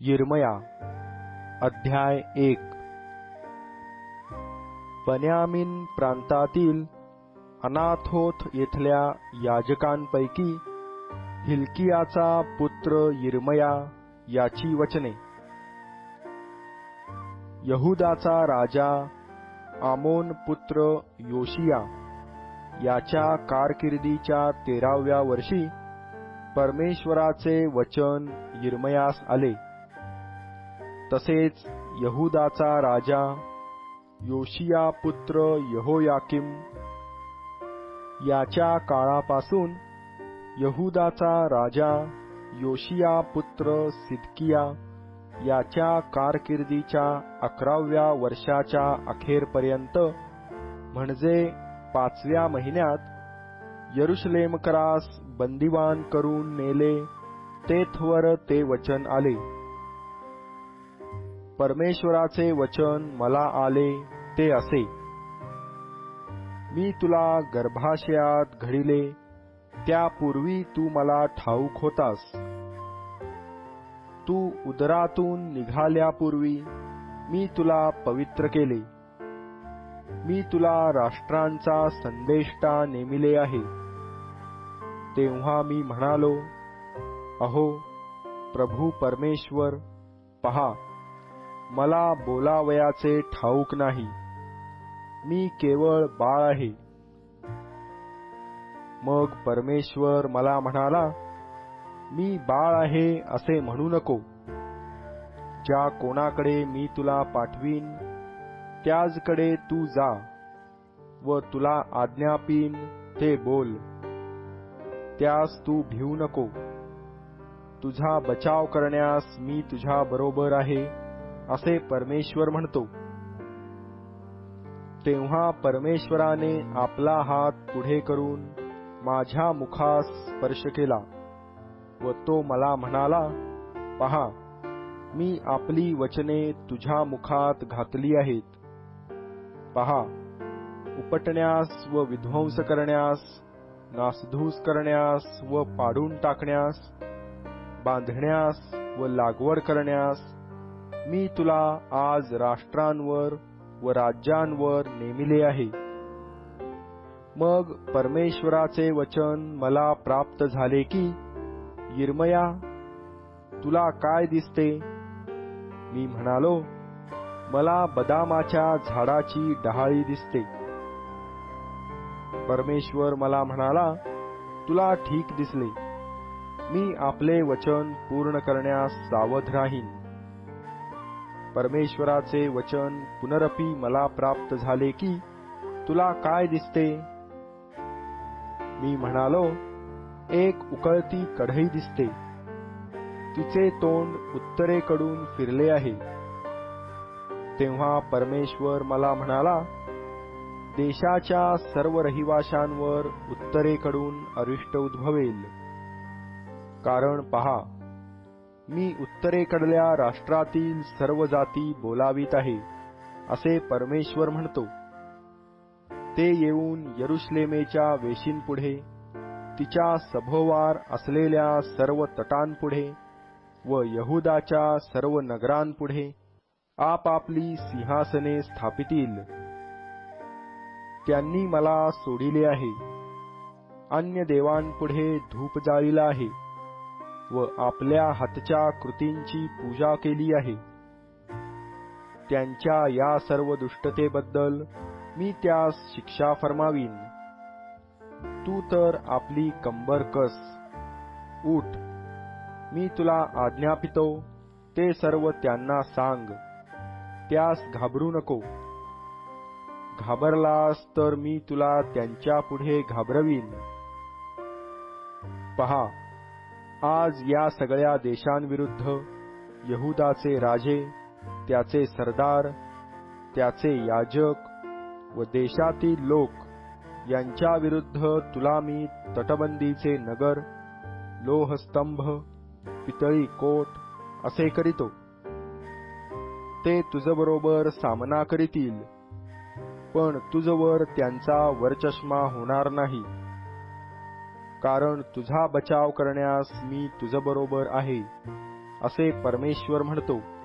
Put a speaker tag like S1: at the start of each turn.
S1: यिर्मया अध्याय 1। बन्यामीन प्रांतातील अनाथोत येथल्या याजकांपैकी हिल्कियाचा पुत्र यिर्मया याची वचने। यहुदाचा राजा आमोन पुत्र योशिया याच्या कारकिर्दीच्या 13व्या वर्षी परमेश्वराचे वचन यिर्मयास आले। तसेच यहुदाचा राजा योशिया पुत्र यहोयाकीम याच्या काळापासून यहुदाचा राजा योशिया पुत्र सिदकिया याच्या कारकिर्दीच्या 11व्या वर्षाच्या अखेरपर्यंत, म्हणजे 5व्या महिन्यात यरुशलेमकरास बंदिवान करून नेले तेथवर ते वचन आले। परमेश्वराचे वचन मला आले ते असे: मी तुला गर्भाशयात घडिले त्यापूर्वी तू मला ठाऊक होतास। तू उदरातून निघाल्यापूर्वी मी तुला पवित्र केले। मी तुला राष्ट्रांचा संदेष्टा नेमिले आहे। तेव्हा मी म्हणालो, अहो प्रभू परमेश्वर, पहा, मला बोलावयाचे ठाऊक नाही, मी केवळ बाळ आहे। मग परमेश्वर मला म्हणाला, मी बाळ आहे असे म्हणू नको। ज्या कोणाकडे मी तुला पाठवीन त्याचकडे तू जा व तुला आज्ञापीन ते बोल। त्यास तू भिवू नको। तुझा बचाव करण्यास मी तुझ्या बरोबर आहे असे परमेश्वर म्हणतो। तेव्हा परमेश्वराने आपला हात पुढे करून माझ्या मुखास स्पर्श केला व तो मला म्हणाला, पहा, मी आपली वचने तुझ्या मुखात घातली आहेत। पहा, उपटण्यास व विध्वंस करण्यास, नासधूस करण्यास व पाडून टाकण्यास, बांधण्यास व लागवड करण्यास मी तुला आज राष्ट्रांवर व राज्यांवर नेमिले आहे। मग परमेश्वराचे वचन मला प्राप्त झाले की, यिर्मया, तुला काय दिसते? मी म्हणालो, मला बदामाच्या झाडाची डहाळी दिसते। परमेश्वर मला म्हणाला, तुला ठीक दिसले। मी आपले वचन पूर्ण करण्यास सावध राहीन। परमेश्वराचे वचन पुनरपी मला प्राप्त झाले की, तुला काय दिसते? मी म्हणालो, एक उकळती कढई दिसते। तिचे तोंड उत्तरेकडून फिरले आहे। तेव्हा परमेश्वर मला म्हणाला, देशाच्या सर्व रहिवाशांवर उत्तरेकडून अरिष्ट उद्भवेल। कारण पहा, मी उत्तरेकडल्या राष्ट्रातील सर्व जाती बोलावित आहे असे परमेश्वर म्हणतो। ते येऊन यरुशलेमेच्या वेशींपुढे, तिच्या सभोवार असलेल्या सर्व तटांपुढे व यहुदाच्या सर्व नगरांपुढे आपापली सिंहासने स्थापितील। त्यांनी मला सोडिले आहे, अन्य देवांपुढे धूप जाळिला आहे व आपल्या हातच्या कृतींची पूजा केली आहे। त्यांच्या या सर्व दुष्टतेबद्दल मी त्यास शिक्षा फर्मावीन। तू तर आपली कंबर कस, उठ, मी तुला आज्ञापितो ते सर्व त्यांना सांग। त्यास घाबरू नको। घाबरलास तर मी तुला त्यांच्या पुढे घाबरवीन। पहा, आज या सगळ्या देशांविरुद्ध यहुदाचे राजे, त्याचे सरदार, त्याचे याजक व देशातील लोक यांच्या विरुद्ध तुला मी तटबंदीचे नगर, लोहस्तंभ, पितळी कोट असे करीतो। ते तुझबरोबर सामना करीतील, पण तुझवर त्यांचा वरचष्मा होणार नाही। कारण तुझा बचाव करण्यास मी तुझबरोबर आहे असे परमेश्वर म्हणतो.